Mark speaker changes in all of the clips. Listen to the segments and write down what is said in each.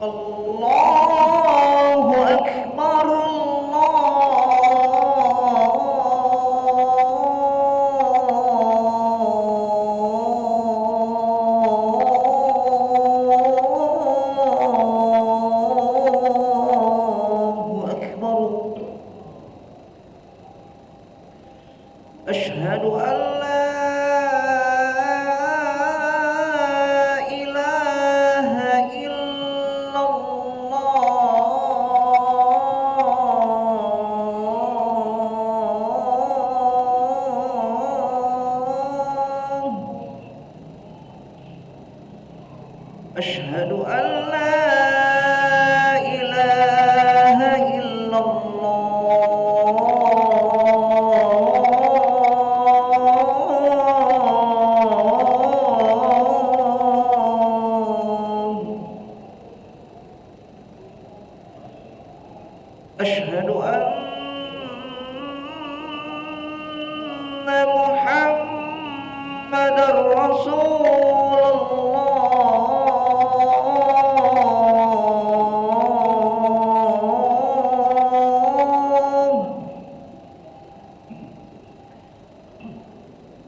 Speaker 1: الله أكبر الله أكبر. أشهد أن لا إله إلا الله. أشهد أن لا إله إلا الله. أشهد أن محمدا رسول الله.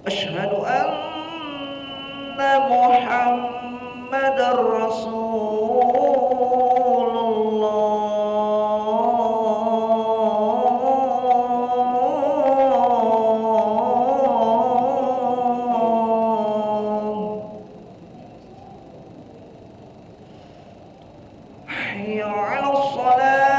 Speaker 1: أشهد أن محمدا رسول الله. حي على الصلاة.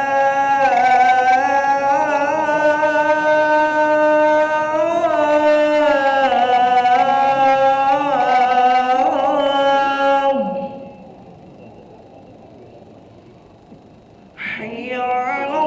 Speaker 1: حي على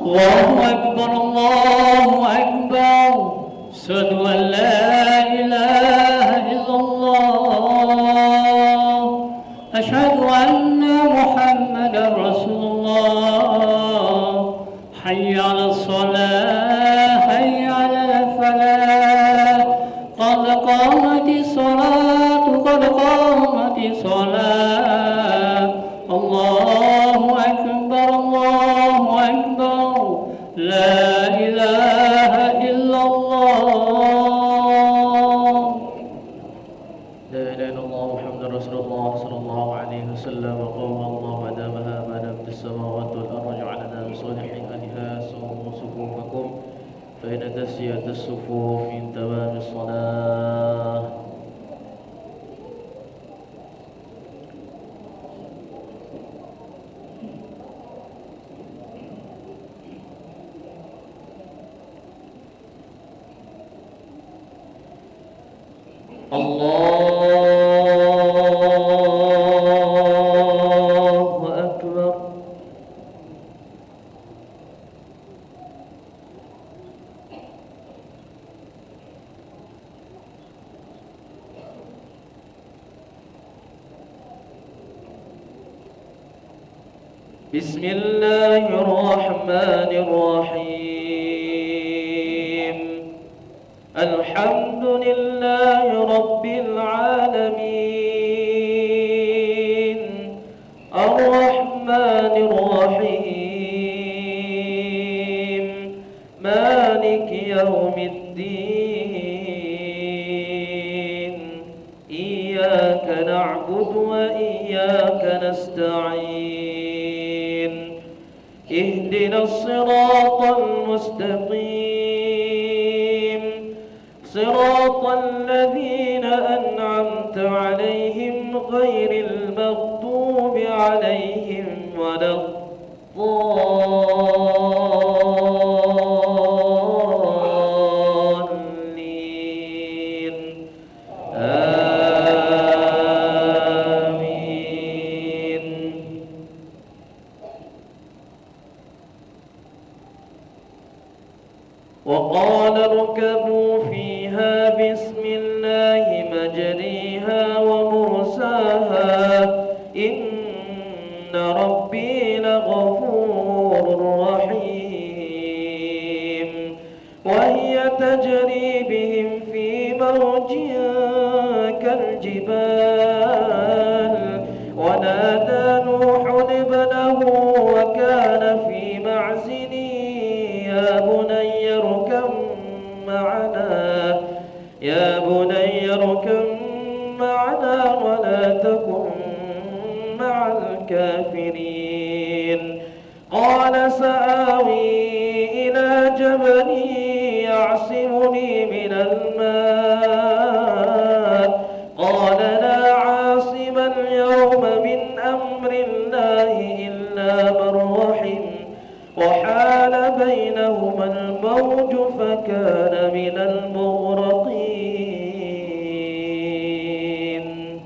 Speaker 2: الله أكبر الله أكبر أشهد أن لا إله إلا الله أشهد أن محمدا رسول الله حي على الصلاة حي على الفلاح قد قامت الصلاة قد قامت الصلاة الله أكبر الله أكبر لا إله إلا الله لا إله إلا الله محمد رسول الله صلى الله عليه وسلم وقوم الله أدامها ما دامت السماوات والأرض جعلنا من صالح أهلها سووا صفوفكم فإن تسيئة الصفوف من تمام الصلاة الله أكبر بسم الله الرحمن الرحيم الحمد لله رب العالمين الرحمن الرحيم مالك يوم الدين إياك نعبد وإياك نستعين اهدنا الصراط المستقيم صراط الذين أنعمت عليهم غير المغضوب عليهم ولا الضالين آمين وقال اركبوا فيها بسم الله مجريها ومرساها إن ربي لغفور رحيم وهي تجري بهم في موج كالجبال ونادى نوح ابنه وكان في معزل يا بني اركب معنا ولا تكن مع الكافرين قال سآوي إلى جبل يعصمني من الماء قال لا عاصم اليوم من أمر الله إلا من رحم وحال بينهما الموج فكان من المغرقين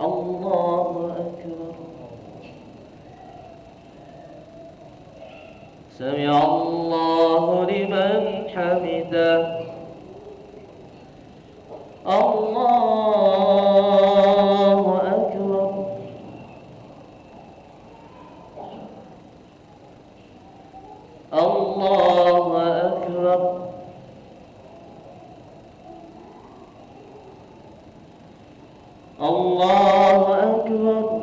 Speaker 2: الله أكبر سمع الله لمن حمده الله أكبر الله أكبر الله أكبر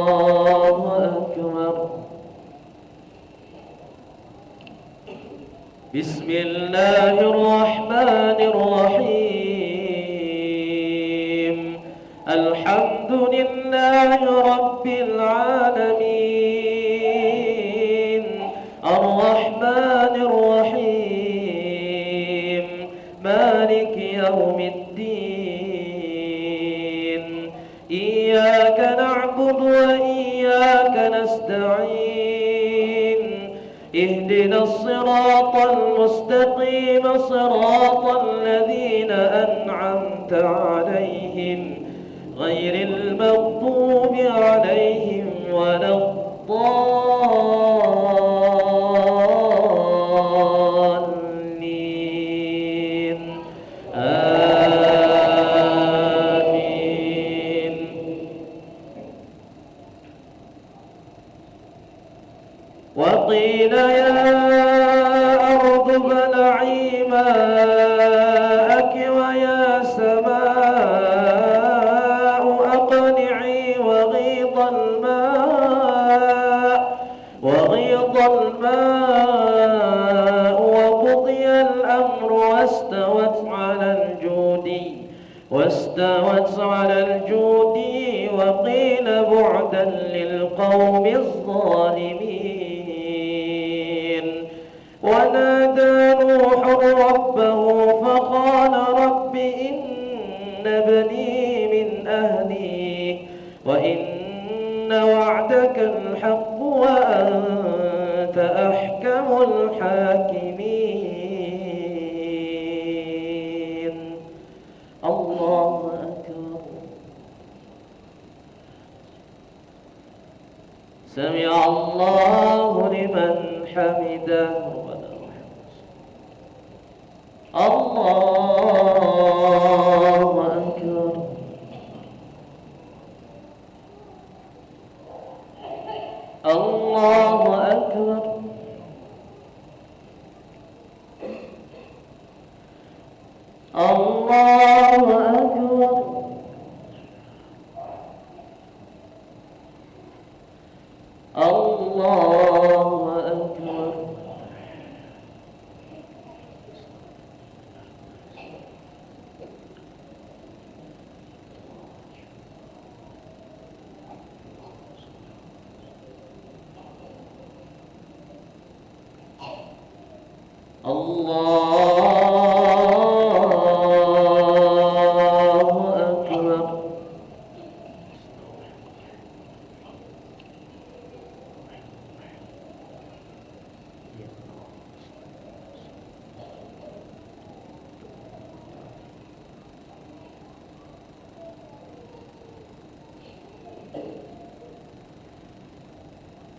Speaker 2: الله أكبر بسم الله الرحمن الرحيم الحمد لله رب العالمين الرحمن الرحيم مالك يوم الدين إياك نعبد وإياك نستعين اهدنا الصراط المستقيم صراط الذين أنعمت عليهم غير المغضوب عليهم ولا الضالين آمين. وقيل يا أرض ابلعي ماءك ويا سماء أقلعي وغيض الماء وقضي الأمر واستوت على الجودي وقيل بعدا للقوم الظالمين. ونادى نوح ربه فقال رب إن ابني من أهلي وإن وعدك الحق وأنت أحكم الحاكمين. الله أكبر. سمع الله لمن حمده. الله أكبر. الله أكبر. الله أكبر. الله أكبر.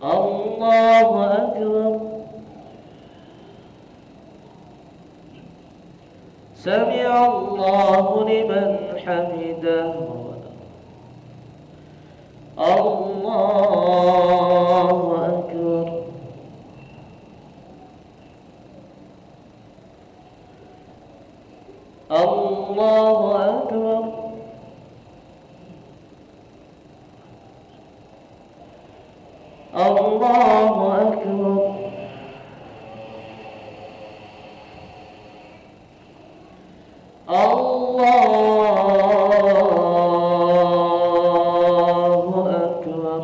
Speaker 2: الله أكبر. سمع الله لمن حمده. الله أكبر. الله أكبر. الله أكبر. الله أكبر.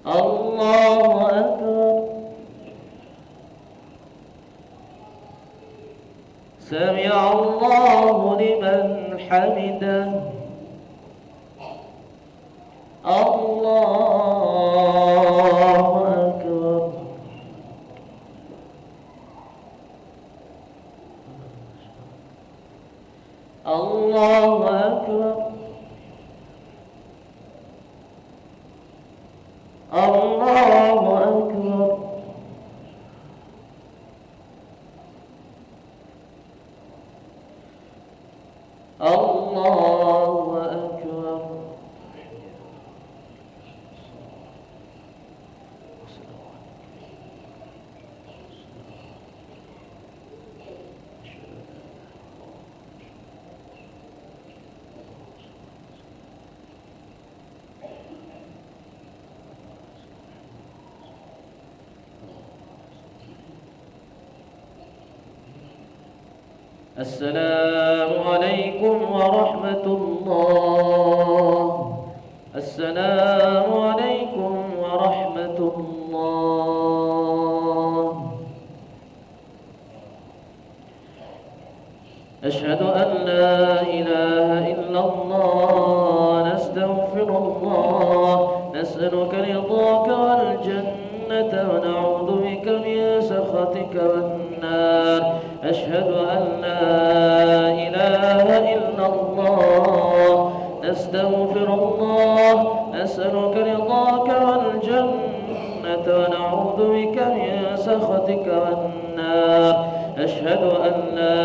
Speaker 2: الله أكبر. سمع الله لمن حمده. الله أكبر. الله أكبر. الله أكبر. الله أكبر. السلام عليكم ورحمة الله. السلام عليكم ورحمة الله. أشهد أن لا إله إلا الله. نستغفر الله. نسألك رضاك والجنة ونعوذ بك من سخطك والنار. أشهد أن لا إله إلا الله. نستغفر الله. نسألك رضاك والجنة ونعوذ بك من سخطك والنار. أشهد أن لا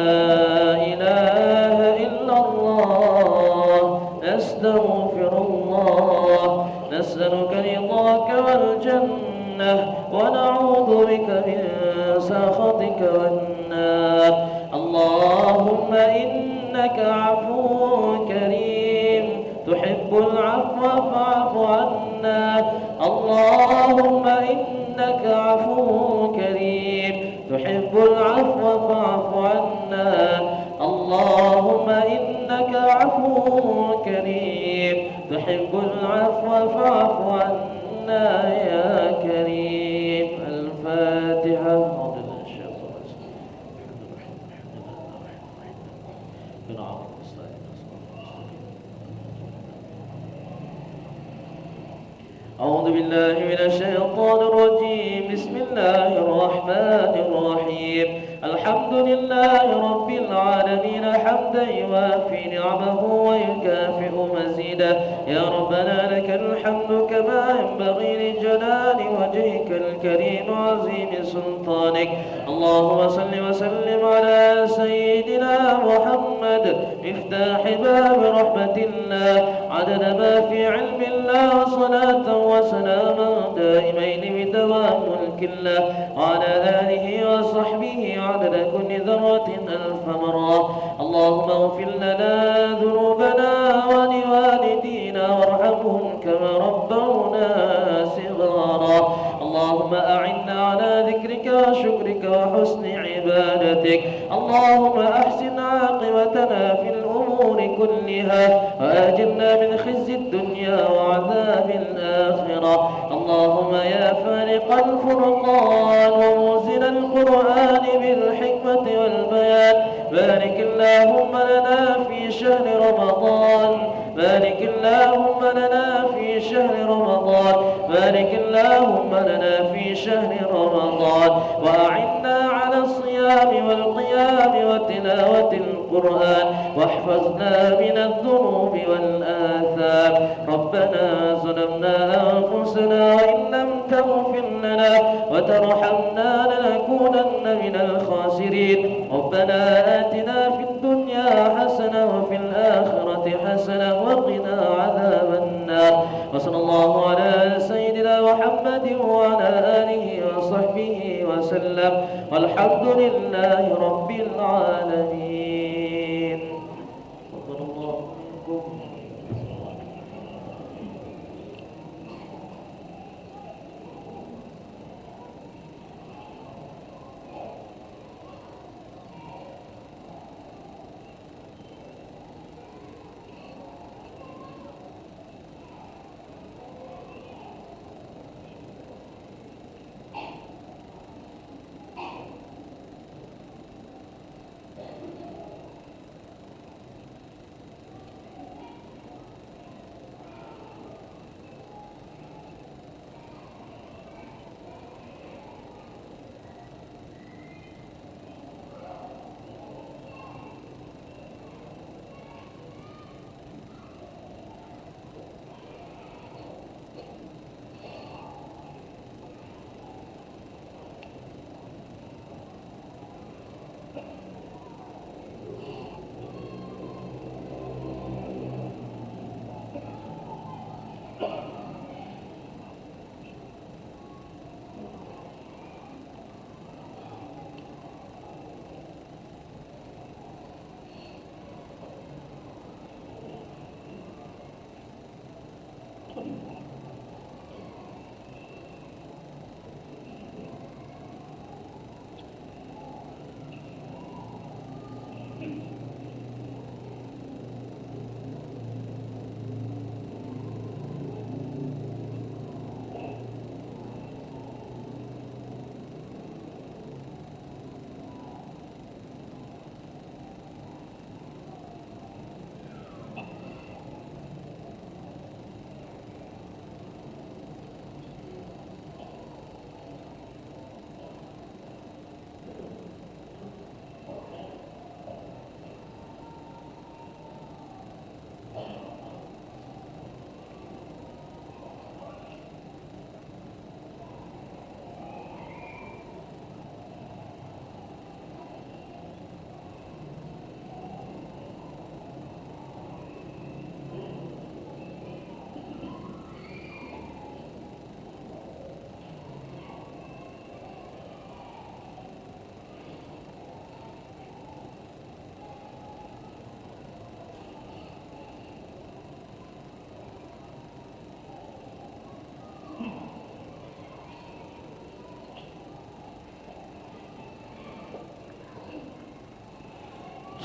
Speaker 2: إله إلا الله. نستغفر الله. نسألك رضاك والجنة ونعوذ بك من سخطك والنار. اللهم إنك عفو كريم تحب العفو فاعف عنا. اللهم إنك عفو كريم تحب العفو فاعف عنا. اللهم إنك عفو كريم تحب العفو فاعف عنا يا كريم. الفاتحة. أعوذ بالله من الشيطان الرجيم. بسم الله الرحمن الرحيم. الحمد لله رب العالمين حمدا يوافي نعمه ويكافئ مزيده. يا ربنا لك الحمد كما ينبغي لجلال وجهك الكريم وعظيم سلطانك. اللهم صل وسلم على سيدنا محمد مفتاح باب رحمة الله عدد ما في علم الله وصلاة وسلاما دائمين بدوام ملك الله وعلى آله وصحبه عدد كل ذرة ألف مرة. اللهم اغفر لنا ذنوبنا ولوالدينا وارحمهم كما ربونا صغارا. اللهم أعنا على ذكرك وشكرك وحسن عبادتك. اللهم أحسن عاقبتنا في الأمور كلها وآجرنا من خزي الدنيا وعذاب الآخرة. اللهم يا فارق الفرقان ومنزل القرآن بالحكمة والبيان بارك اللهم لنا في شهر رمضان. بارك اللهم لنا في شهر رمضان. بارك اللهم لنا في شهر رمضان وأعنا على الصيام والقيام وتلاوة القرآن واحفظنا من الذنوب والآثام. ربنا ظلمنا أنفسنا وإن لم تغفر لنا وترحمنا لنكونن من الخاسرين. ربنا آتنا في الدنيا حسنة وفي الآخرة حسنة وقنا عذاب النار. وصلى الله على سيدنا محمد وعلى آله وصحبه وسلم والحمد لله رب العالمين. تفضل الله منكم.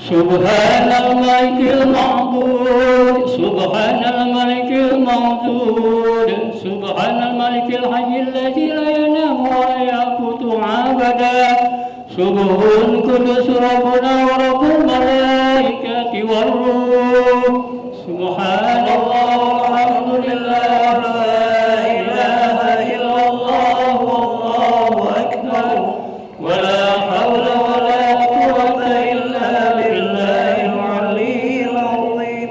Speaker 3: سبحان الملك المعبود سبحان الملك الموجود سبحان الملك الحي الذي لا ينام ولا يأكل عبدا سبح قدوس ربنا ورب الملائكة والروح سبحان الله والحمد لله لا إله إلا الله والله أكبر ولا حول ولا قوة إلا بالله العلي العظيم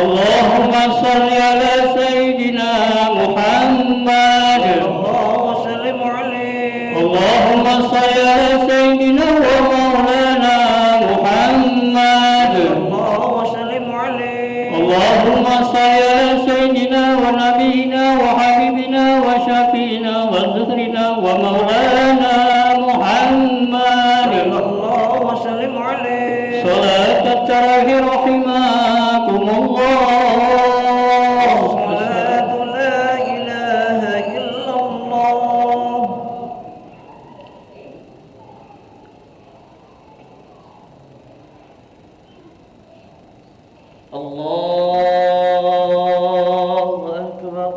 Speaker 3: اللهم صل على سيدنا محمد
Speaker 1: اللهم وسلم عليه
Speaker 3: اللهم صل على سيدنا ومولانا محمد
Speaker 1: اللهم وسلم عليه
Speaker 3: اللهم صل على سيدنا ونبينا وحبيبنا وشفينا وذكرنا ومولانا محمد
Speaker 1: اللهم وسلم عليه
Speaker 3: صلاة التراويح رحمكم الله
Speaker 1: صلاة لا إله إلا الله
Speaker 2: الله أكبر.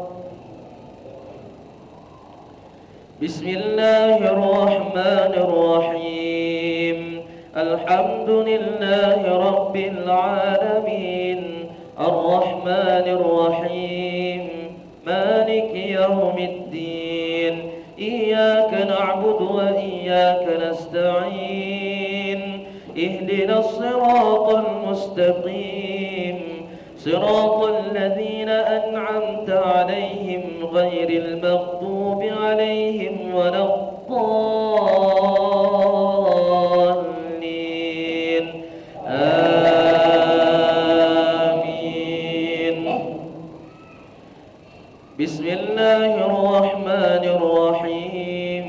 Speaker 2: بسم الله الرحمن الرحيم. الحمد لله رب العالمين الرحمن الرحيم مالك يوم الدين إياك نعبد وإياك نستعين اهدنا الصراط المستقيم صراط الذين أنعمت عليهم غير المغضوب عليهم ولا الضالين آمين. بسم الله الرحمن الرحيم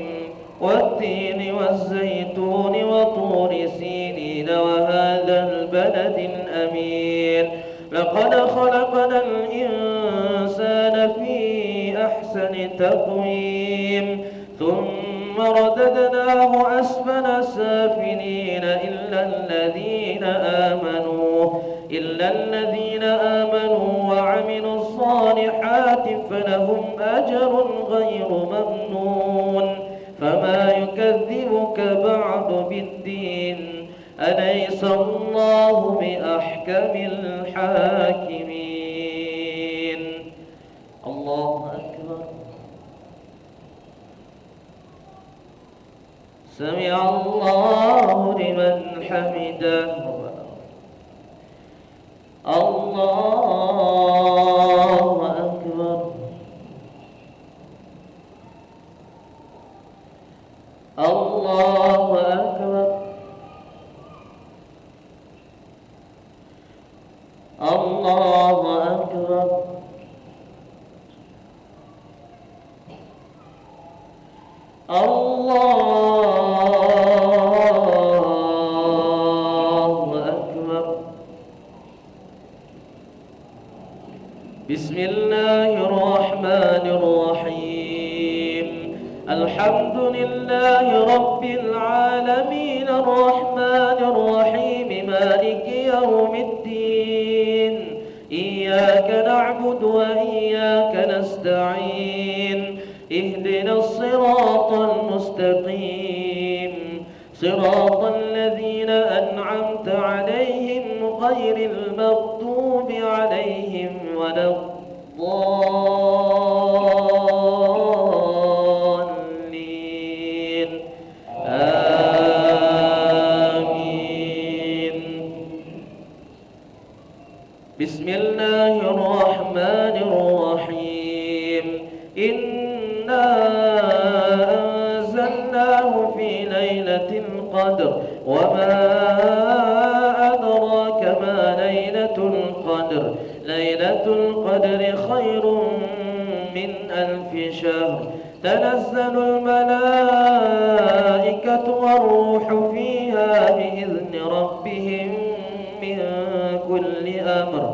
Speaker 2: والتين والزيتون وطور سينين وهذا البلد الأمين لقد خلقنا الإنسان في أحسن تقويم ثم رددناه أسفل سافلين إلا الذين آمنوا وعملوا الصالحات فلهم أجر غير ممنون. فما يكذبك بعد بالدين أليس الله بأحكم الحاكمين. الله أكبر. سمع الله لمن حمده. الله أكبر. الله أكبر. الله أكبر. الله أكبر. بسم الله الرحمن الرحيم. الحمد لله رب العالمين الرحمن الرحيم مالك يوم الدين إياك نعبد وإياك نستعين اهدنا الصراط المستقيم صراط الذين أنعمت عليهم غير المغضوب عليهم ولا الضالين آمين. بسم الله الرحمن الرحيم. إنا أنزلناه في ليلة القدر وما أدراك ما ليلة القدر. ليلة القدر خير من 1000 شهر. تنزل الملائكة والروح فيها بإذن ربهم من كل أمر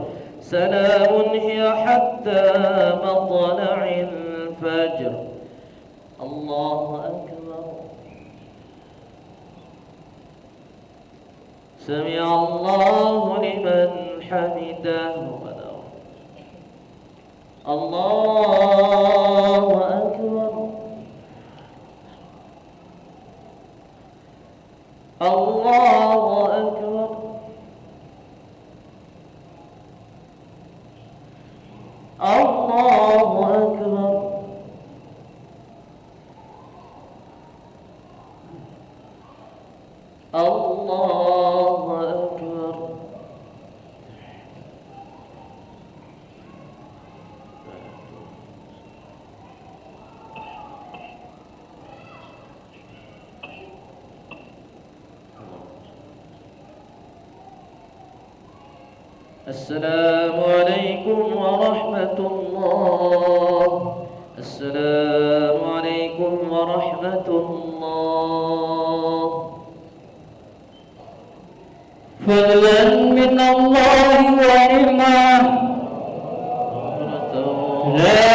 Speaker 2: سلام هي حتى مطلع الفجر. الله أكبر. سمع الله لمن حمده الله أكبر الله أكبر الله أكبر الله أكبر. السلام عليكم ورحمة الله. السلام عليكم ورحمة الله.
Speaker 3: فضلا من الله ونعمة. لا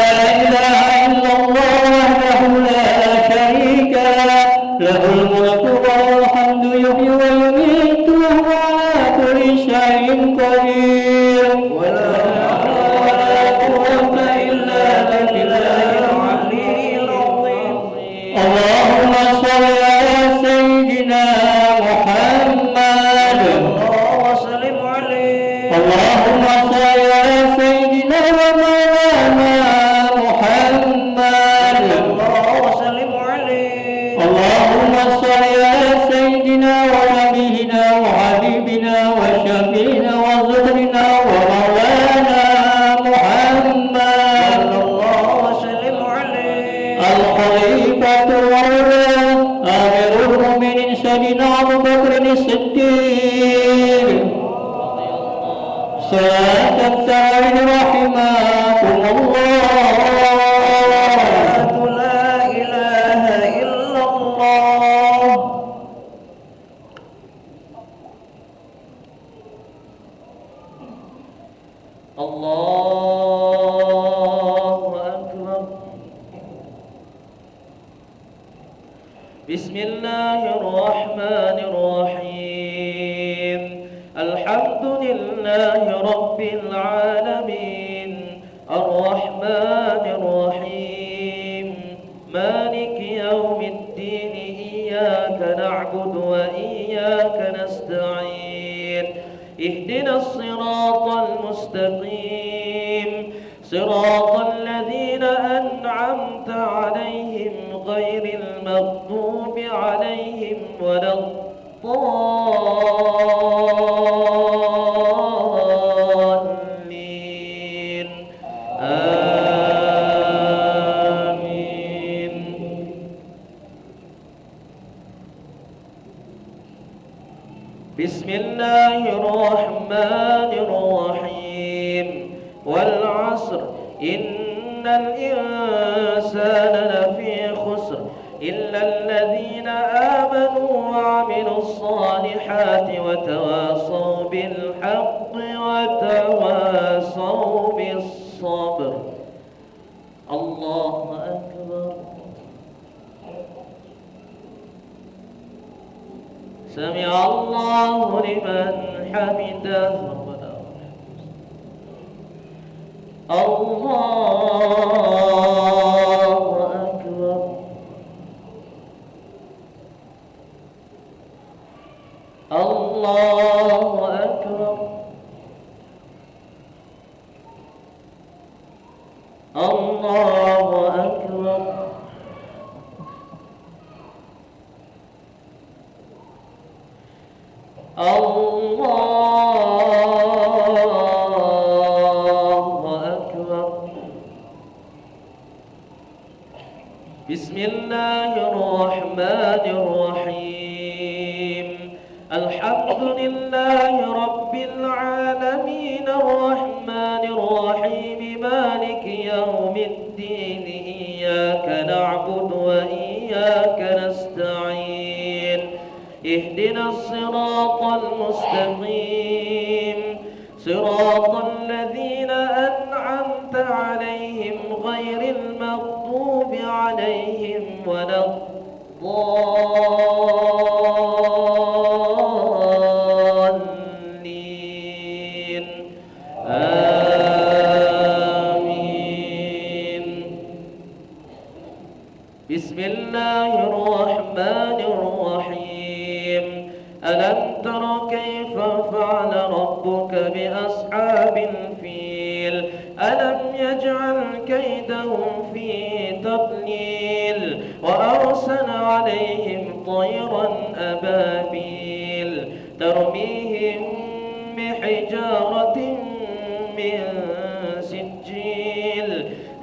Speaker 3: إله إلا الله وحده لا شريك له، له الملك وله الحمد يحيي ويميت وهو على كل شيء قدير.
Speaker 1: ولا قوة إلا بالله العلي العظيم.
Speaker 3: اللهم صل على سيدنا محمد.
Speaker 1: اللهم وسلم عليه.
Speaker 3: اللهم صل على سيدنا ومولانا محمد.
Speaker 1: اللهم وسلم عليه.
Speaker 3: اللهم صل على سيدنا ونبينا وحبيبنا وشفينا وزهرنا ومولانا محمد.
Speaker 1: اللهم وسلم عليه.
Speaker 3: الخليفة الأول آمر المؤمنين سيدنا أبو بكر الصديق. صلاة التعين رحمكم الله.
Speaker 1: لا إله إلا الله.
Speaker 2: الله أكبر. بسم الله الرحمن الرحيم. الحمد لله رب العالمين الرحمن الرحيم مالك يوم الدين إياك نعبد وإياك نستعين اهدنا الصراط المستقيم صراط الذين أنعمت عليهم غير المغضوب عليهم ولا الضالين آمين. بسم الله الرحمن الرحيم والعصر إن الإنسان لفي خسر إلا الذين آمنوا وعملوا الصالحات وتواصوا بالحق وتواصوا بالصبر. الله أكبر. سمع الله لمن حمده الله أكبر. الله أكبر. الله أكبر. الله أكبر. بسم الله الرحمن الرحيم. الحمد لله رب العالمين الرحمن الرحيم مالك يوم الدين إياك نعبد وإياك نستعين اهدنا الصراط المستقيم صراط الذين أنعمت عليهم غير المغضوب عليهم ولا الضالين فعل ربك بأصحاب الفيل ألم يجعل كيدهم في تضليل وأرسل عليهم طيرا أبابيل ترميهم بحجارة من سجيل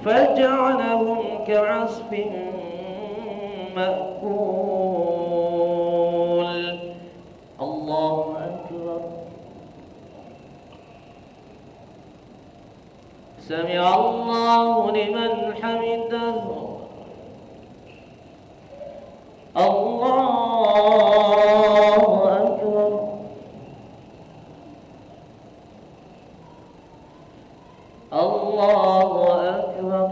Speaker 2: فجعلهم كعصف مأكول. الله أكبر. سمع الله لمن حمده. الله أكبر. الله أكبر.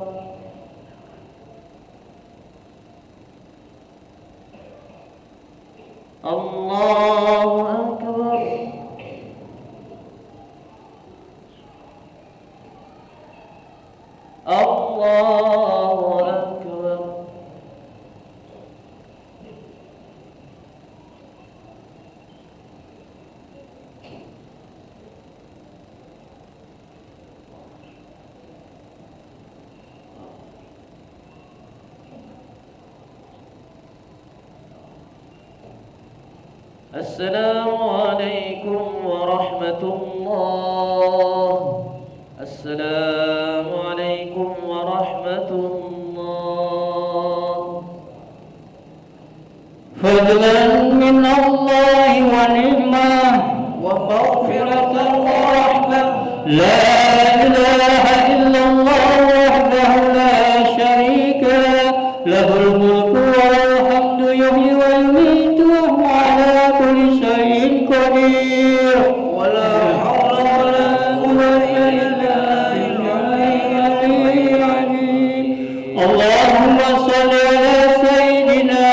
Speaker 2: الله أكبر. الله أكبر. السلام عليكم ورحمة الله. السلام عليكم ورحمة الله.
Speaker 3: فضلا من الله ونعمة
Speaker 1: ومغفرة ورحمة.
Speaker 3: لا إله إلا الله وحده لا شريك له الملك وله الحمد يحيي ويميت وهو على كل شيء قدير.
Speaker 1: ولا حول ولا قوة إلا بالله.
Speaker 3: اللهم صل على سيدنا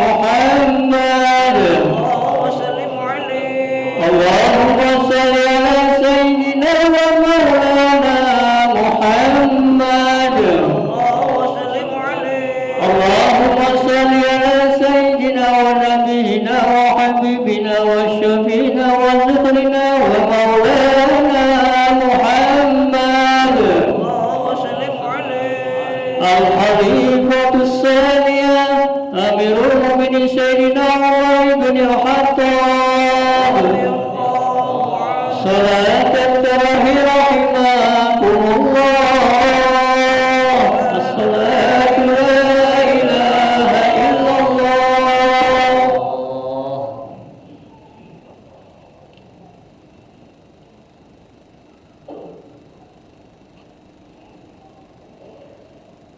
Speaker 3: محمد.
Speaker 1: اللهم وسلم عليه.
Speaker 3: اللهم صل على سيدنا ومولانا محمد.
Speaker 1: اللهم وسلم عليه.
Speaker 3: اللهم صل على سيدنا ونبينا وحبيبنا وشفينا وذكرنا ومولانا محمد.
Speaker 1: اللهم وسلم عليه.
Speaker 3: الخليفة الثانية أمير المؤمنين سيدنا عمر بن الخطاب.
Speaker 1: رضي الله عنه.
Speaker 3: صلاة التراويح رحمكم الله. الصلاة لا إله إلا الله.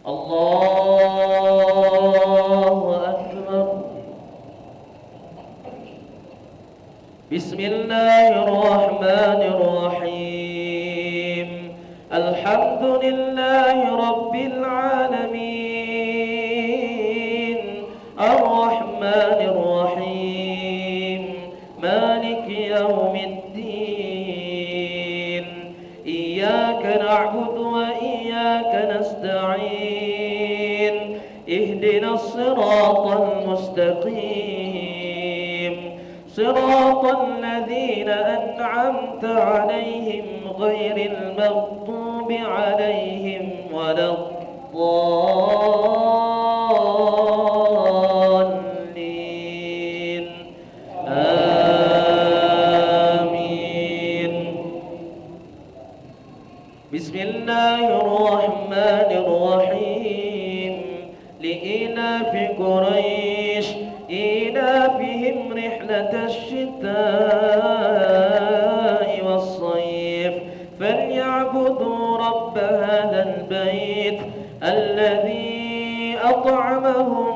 Speaker 2: الله أكبر. بسم الله الرحمن الرحيم. الحمد لله رب العالمين الرحمن الرحيم مالك يوم الدين إياك نعبد وإياك نستعين اهدنا الصراط المستقيم صراط الذين أنعمت عليهم غير المغضوب عليهم ولا الضالين. آمين. بسم الله الرحمن الرحيم. لإيلاف قريش إيلافهم رحلة الشتاء والصيف فليعبدوا رب هذا البيت الذي أطعمهم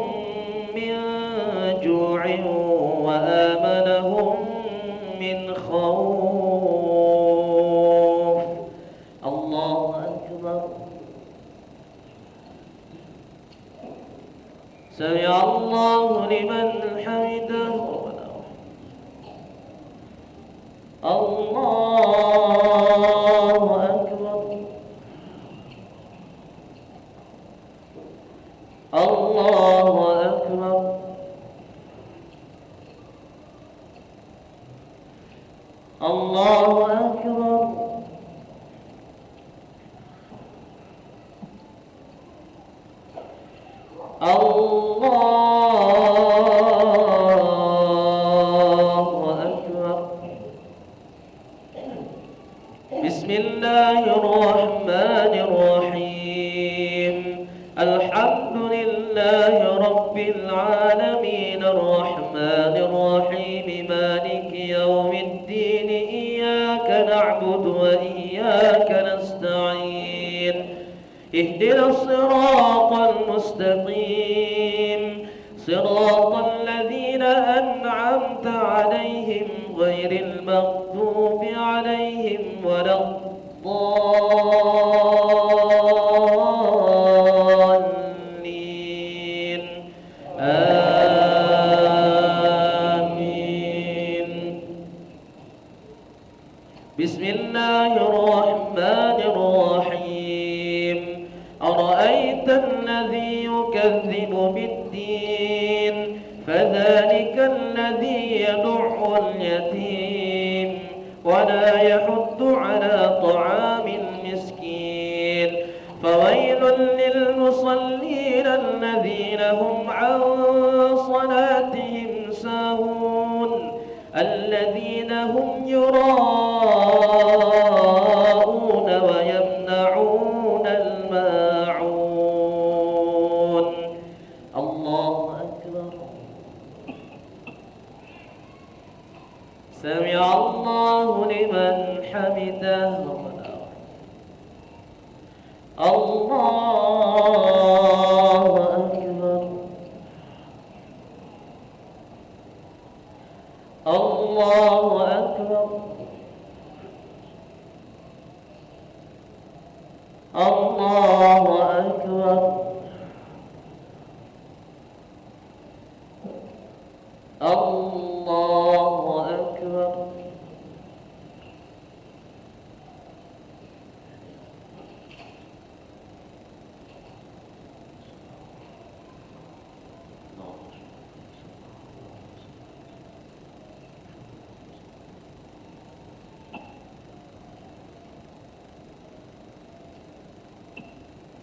Speaker 2: من جوع وآمنهم من خوف. الله أكبر. سمع الله لمن حمده. الله أكبر. الله أكبر. الله أكبر. الله أكبر. بسم الله الرحمن الرحيم. الحمد لله رب العالمين الرحمن الرحيم مالك يوم الدين إياك نعبد وإياك نستعين اهدنا الصراط المستقيم صراط الذين أنعمت عليهم غير المغضوب عليهم ولا الضالين آمين. بسم الله الرحمن الرحيم. أرأيت الذي يكذب بالدين فذلك الذي يدع اليتيم ولا يحض على طعام المسكين فويل للمصلين الذين هم عن صلاتهم ساهون الذين هم يراءون ويمنعون الماعون. الله أكبر. سمع الله لمن حمده. الله أكبر. الله أكبر. الله أكبر. الله أكبر.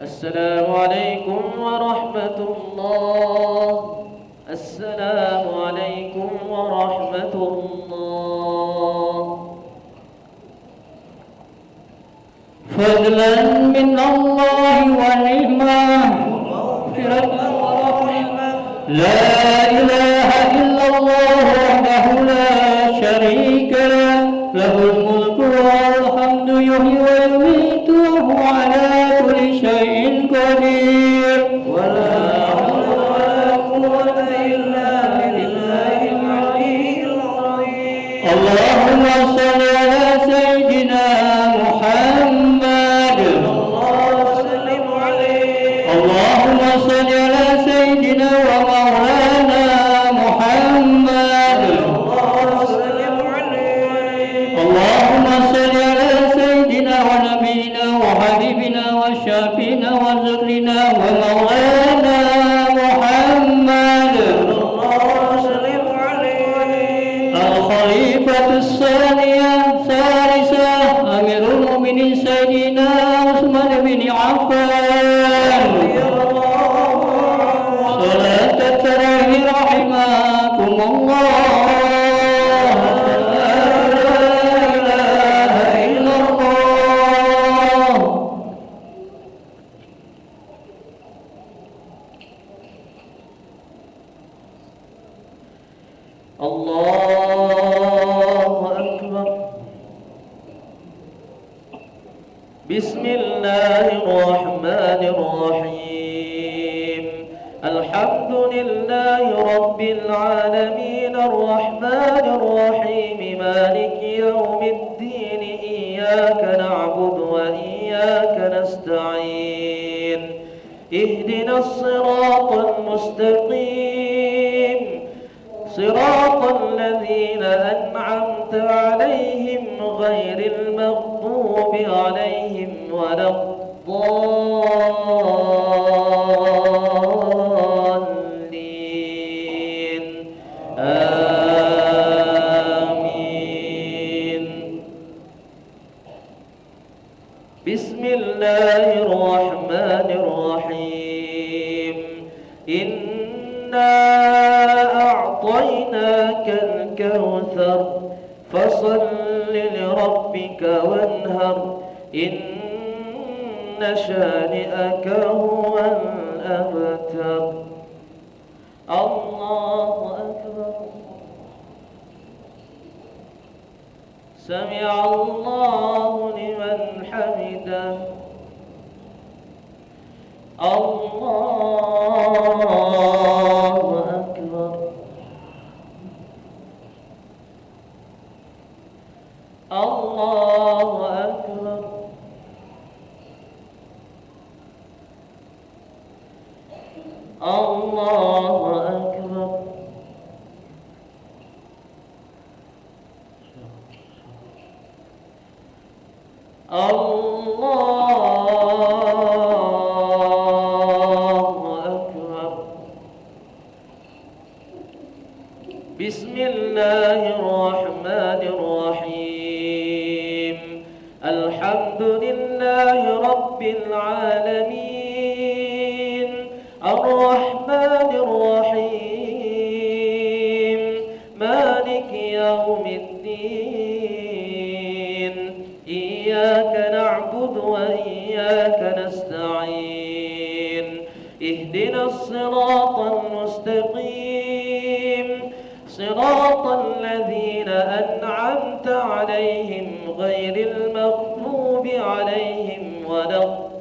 Speaker 2: السلام عليكم ورحمة الله. السلام عليكم ورحمة الله.
Speaker 3: فضلا من الله ونعمة مغفرة ورحمة. لا إله إلا الله وحده لا شريك له له الملك والحمد يحيي ويميت وهو على كل شيء قدير.
Speaker 1: ولا حول ولا قوة إلا بالله العلي العظيم.
Speaker 3: اللهم صل على سيدنا محمد.
Speaker 1: اللهم وسلم عليه.
Speaker 3: اللهم صل على سيدنا ومولانا محمد.
Speaker 1: اللهم وسلم عليه.
Speaker 3: اللهم صل على سيدنا ونبينا وحبيبنا وشافينا وذكرنا ومولانا محمد.
Speaker 1: اللهم وسلم عليه.
Speaker 3: الخليفة الثانية ثالثة أمير المؤمنين سيدنا عثمان بن عفان. صلاة التراويح رحمكم الله. لا إله إلا الله.
Speaker 2: الله أكبر. بسم الله الرحمن الرحيم. الحمد لله رب العالمين الرحمن الرحيم مالك يوم الدين إياك نعبد وإياك نستعين اهدنا الصراط المستقيم صراط الذين أنعمت عليهم غير المغضوب عليهم ولا الضالين آمين. بسم الله الرحمن الرحيم إنا أعطيناك الكوثر فصل لربك وانهر إن شانئك هو الأبتر. الله أكبر. سمع الله لمن حمده. الله أكبر. الله أكبر. الله أكبر. الله أكبر. بسم الله الرحمن الرحيم الحمد لله رب العالمين الرحمن الرحيم مالك يوم الدين إياك نعبد وإياك نستعين اهدنا الصراط المستقيم صراط الذين أنعمت عليهم غير المغضوب عليهم ولا الضالين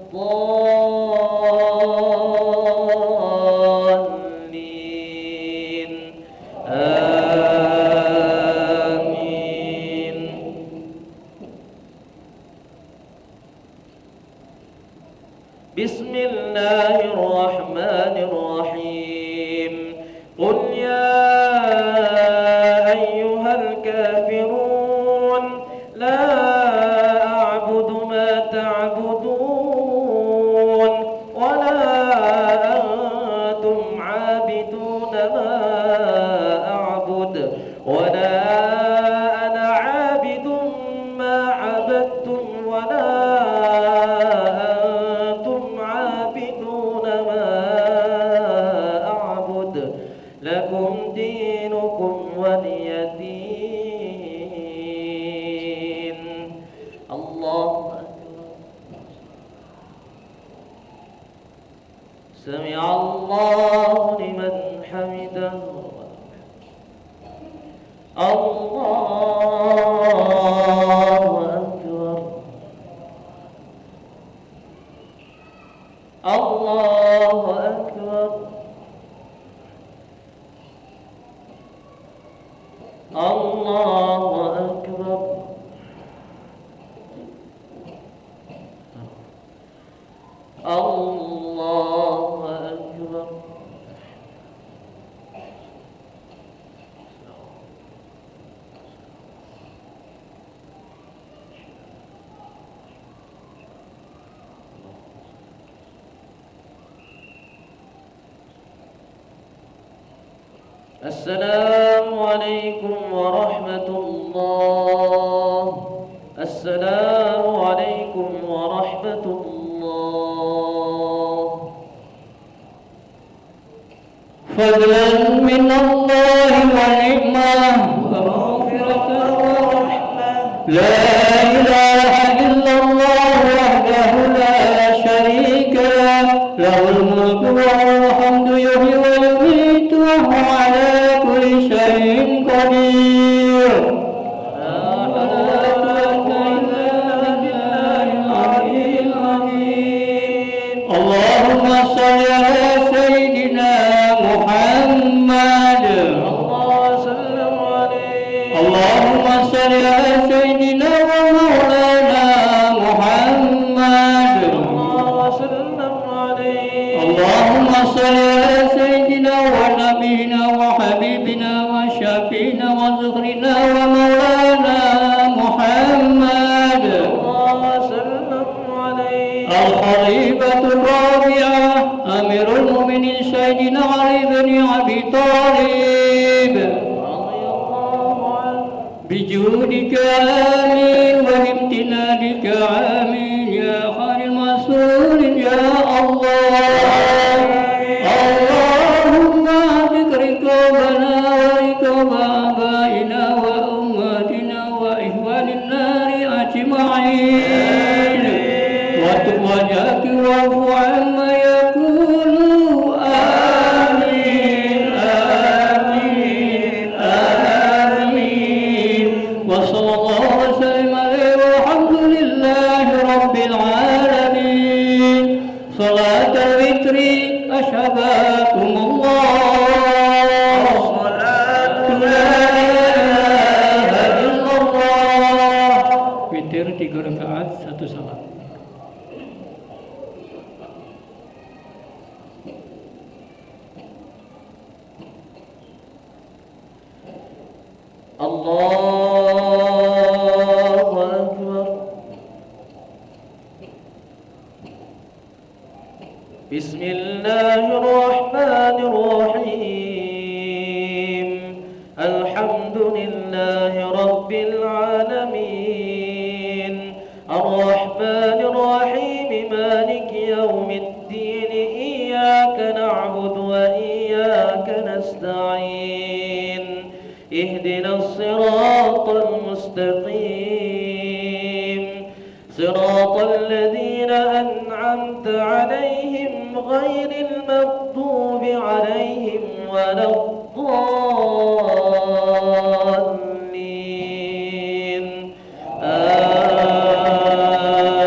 Speaker 2: آمين. بسم الله الرحمن الرحيم قل يا أيها الكافرون لا أعبد ما تعبدون ولا أنتم عابدون ما أعبد ولا أنا عابد ما عبدتم ولا أنتم عابدون ما أعبد لكم دينكم ولي دين. الله أكبر. سمع الله لمن حمده. الله أكبر. الله أكبر. الله أكبر. الله أكبر. السلام عليكم ورحمة الله. السلام عليكم ورحمة الله.
Speaker 3: فضلا من الله ونعمة ومغفرة ورحمة. لا إله إلا الله وحده لا شريك له له الملك وله الحمد يحيي ويميت وهو على كل شيء قدير. لا حول ولا قوة إلا بالله العلي العظيم. اللهم صل على سيدنا محمد. اللهم صل على سيدنا ومولانا محمد. اللهم صل على سيدنا ونبينا وحبيبنا وشفينا وزهرنا ومولانا محمد. الخليفة الرابعة أمير المؤمنين سيدنا علي بن أبي طالب بجودك آمين وبامتنانك آمين يا tutup wajahku wa'fu amma yaqulu amin amin amin wa sallallahu wa sallam alaihi walhamdulillahi rabbil alamin salatul witri ashabakumullah salatu la ilaha illallah witir 3 rakaat 1 salam.
Speaker 2: Allahu Akbar. Bismillahirrahmanirrahim. Alhamdulillahi Rabbil alamin. Ar-Rahmanir-Rahim. Maliki yawmiddin. Iyyaka na'budu wa iyyaka nasta'in. اهدنا الصراط المستقيم صراط الذين أنعمت عليهم غير المغضوب عليهم ولا الضالين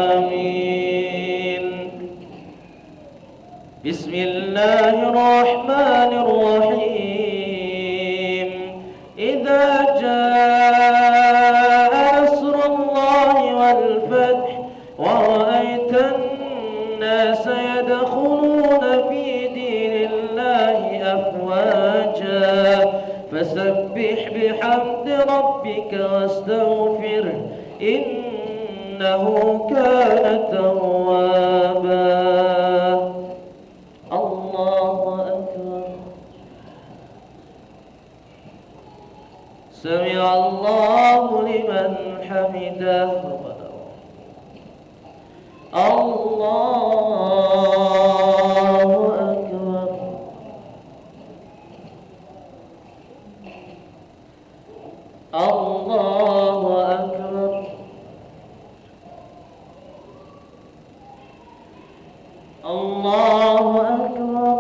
Speaker 2: آمين. بسم الله الرحمن الرحيم. إذا جاء نصر الله والفتح ورأيت الناس يدخلون في دين الله أفواجا فسبح بحمد ربك واستغفره إنه كان توابا. الله أكبر. سمع الله لمن حمده. الله أكبر. الله أكبر. الله أكبر.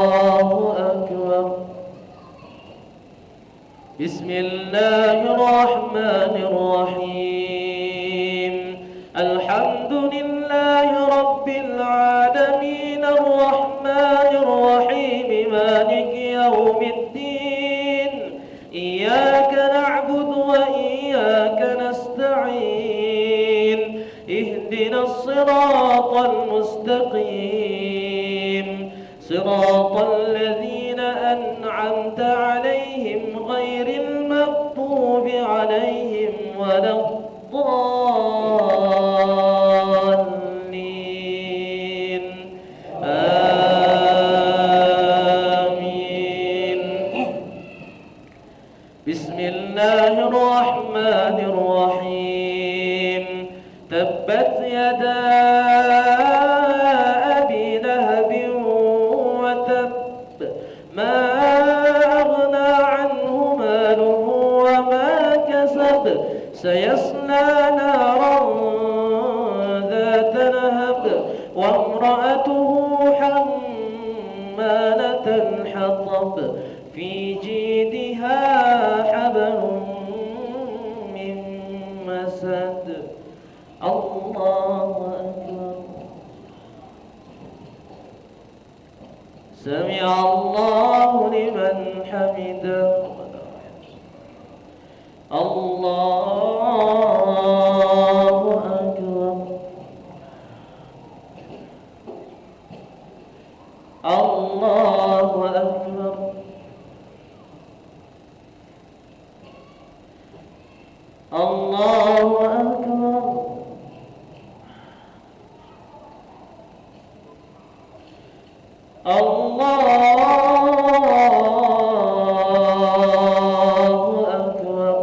Speaker 2: الله أكبر. بسم الله الرحمن الرحيم. الحمد لله رب العالمين الرحمن الرحيم مالك يوم الدين إياك نعبد وإياك نستعين اهدنا الصراط المستقيم صراط الذين أنعمت عليهم غير المغضوب عليهم ولا الضالين آمين. بسم الله الرحمن الرحيم. تبت يدا أبي لهب وتب ما أغنى عنه ماله وما كسب سيصلى نارا ذات لهب وامرأته حمالة الحطب في جيدها حبل من مسد. الله أكبر. سمع الله لمن حمده. الله أكبر. الله أكبر. الله أكبر. الله أكبر.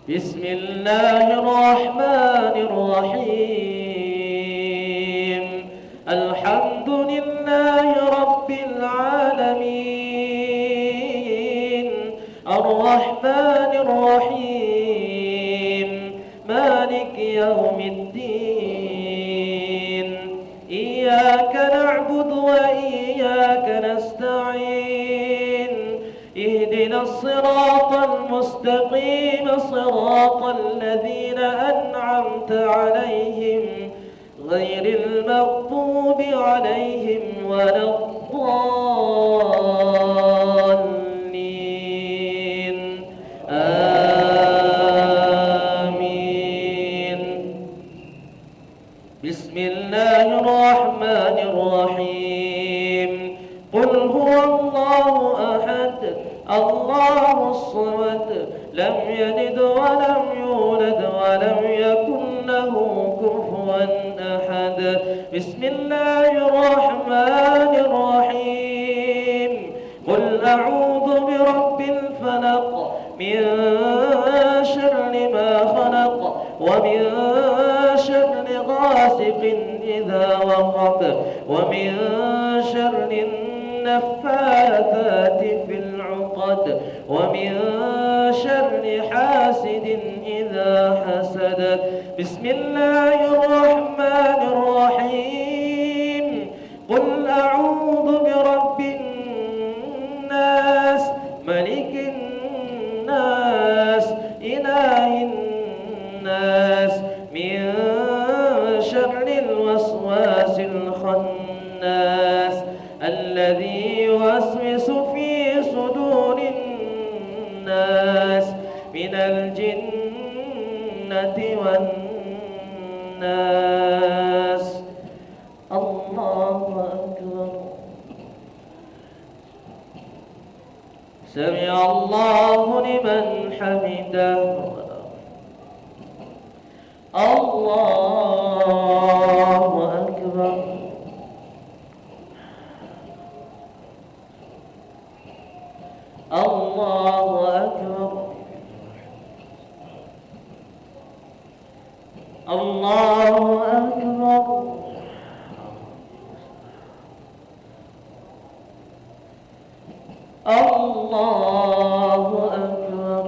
Speaker 2: بسم الله الرحمن الرحيم. الحمد
Speaker 1: الدين إياك نعبد وإياك نستعين اهدنا الصراط المستقيم صراط الذين أنعمت عليهم غير المغضوب عليهم ولا الضالين آمين. بسم الله الرحمن الرحيم قل هو الله أحد الله الصمد لم يلد ولم يولد ولم يكن له كفوا أحد. بسم الله الرحمن الرحيم قل أعوذ برب الفلق من شر ما خلق ومن شر غاسق إذا وقب ومن شر النفاثات في العقد ومن شر حاسد إذا حسد. بسم الله الرحمن الرحيم قل أعوذ برب الناس ملك الناس إله الناس من شر الوسواس الخناس الذي يوسوس في صدور الناس من الجنة والناس. الله أكبر. سمع الله لمن حمده. الله أكبر. الله أكبر. الله أكبر. الله أكبر.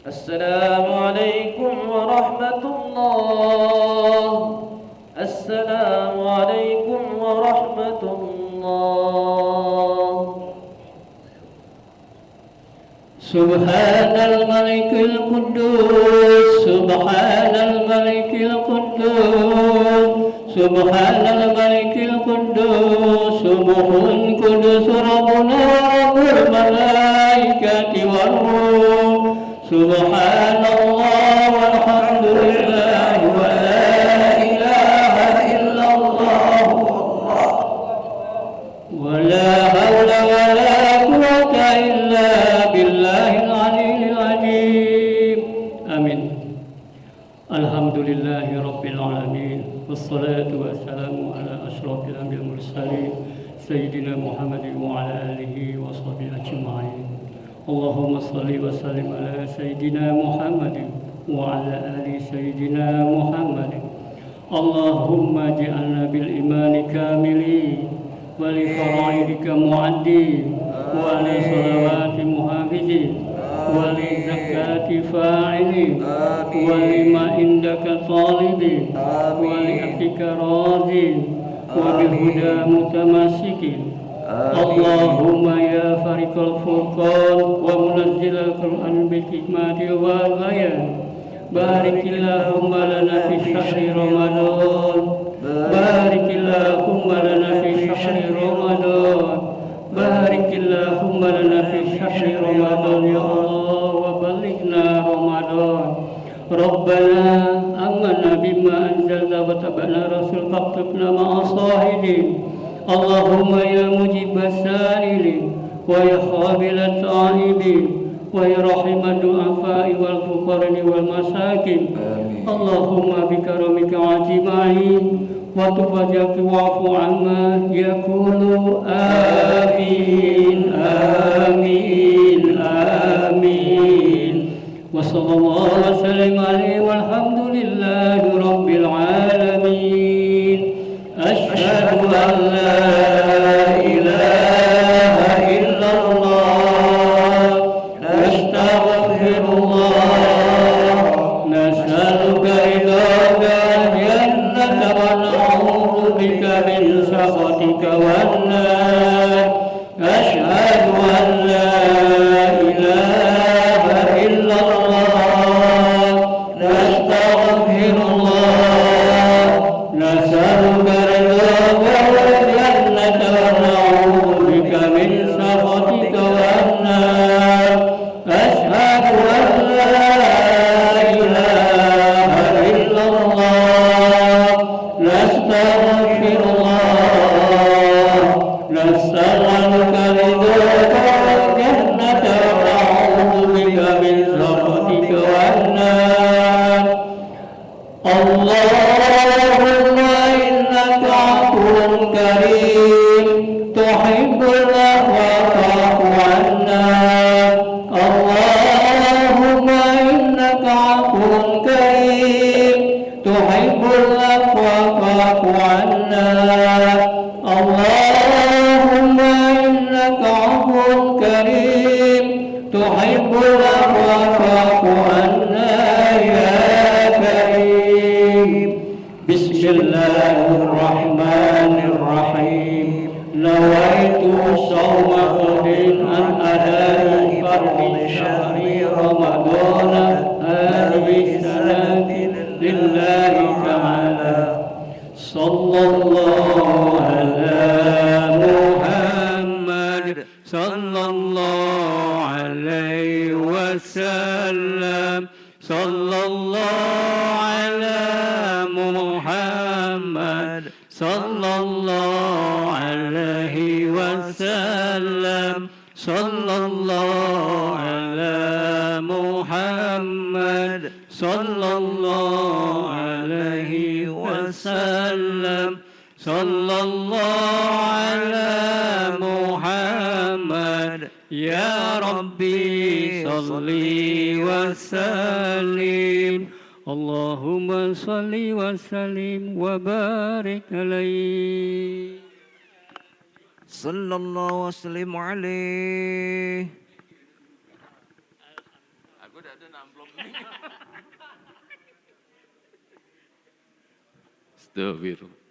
Speaker 1: السلام عليكم ورحمة الله. السلام عليكم ورحمة الله.
Speaker 3: سبحان الملك القدوس سبحان الملك القدوس سبحان الملك القدوس سبح القدوس ربنا رب الملائكة والروح سبحان الله والحمد لله ولا إله إلا الله ولا حول ولا قوة إلا بالله العلي العظيم. آمين. الحمد لله رب العالمين والصلاة والسلام على أشرف الأنبياء والمرسلين سيدنا محمد وعلى آله وصحبه أجمعين. اللهم صل وسلم على سيدنا محمد وعلى آل سيدنا محمد. اللهم اجعلنا بالإيمان كاملين ولفرائضك معدين ولصلوات محافظين ولزكاة فاعلين ولما عندك طالبين ولأخذك راضين وبالهدى متمسكين. اللهم يا فارق الفرقان ومنزل القرآن بالحكمة والبيان بارك اللهم لنا في شهر رمضان بارك اللهم لنا في شهر رمضان بارك اللهم لنا في شهر رمضان يا الله وبلغنا رمضان. ربنا آمنا بما أنزلت واتبعنا رسول فاكتبنا مع الشاهدين. اللهم يا مجيب السائلين ويا قابل التائبين ويا رحم الضعفاء والفقراء والمساكين. اللهم بكرمك أجمعين وتفضلك واعف عما يقول. آمين آمين آمين. وصلى الله وسلم عليه والحمد لله رب العالمين. أشهد أن لا إله إلا الله نستغفر الله نسألك رضاك الجنة ونعوذ بك من سخطك والنار. أشهد أن لا إله إلا الله نستغفر الله نسألك رضاك والجنة ونعوذ بك من سخطك والنار. أشهد أن لا إله إلا الله نستغفر الله نسألك رضاك والجنة ونعوذ بك من سخطك والنار. اللهم إنك عفو كريم تحب العفو فاعف عنا. اللهم إنك عفو كريم تحب العفو فاعف عنا. اللهم إنك عفو كريم تحب العفو فاعف عنا يا كريم. بسم الله الرحمن الرحيم. نويت صوم غد عن أداء فرض شهر رمضان هذه السنة لله تعالى. صلى الله على محمد صلى الله عليه وسلم. صلى الله على محمد صلى الله عليه وسلم. صلى الله على محمد صلى الله عليه وسلم. صلى الله على محمد يا ربي صل وسلم. اللهم صل وسلم وبارك عليه.
Speaker 4: صلى الله وسلم عليه.
Speaker 2: Aku dah ada nak amplop ni. Astagfirullah.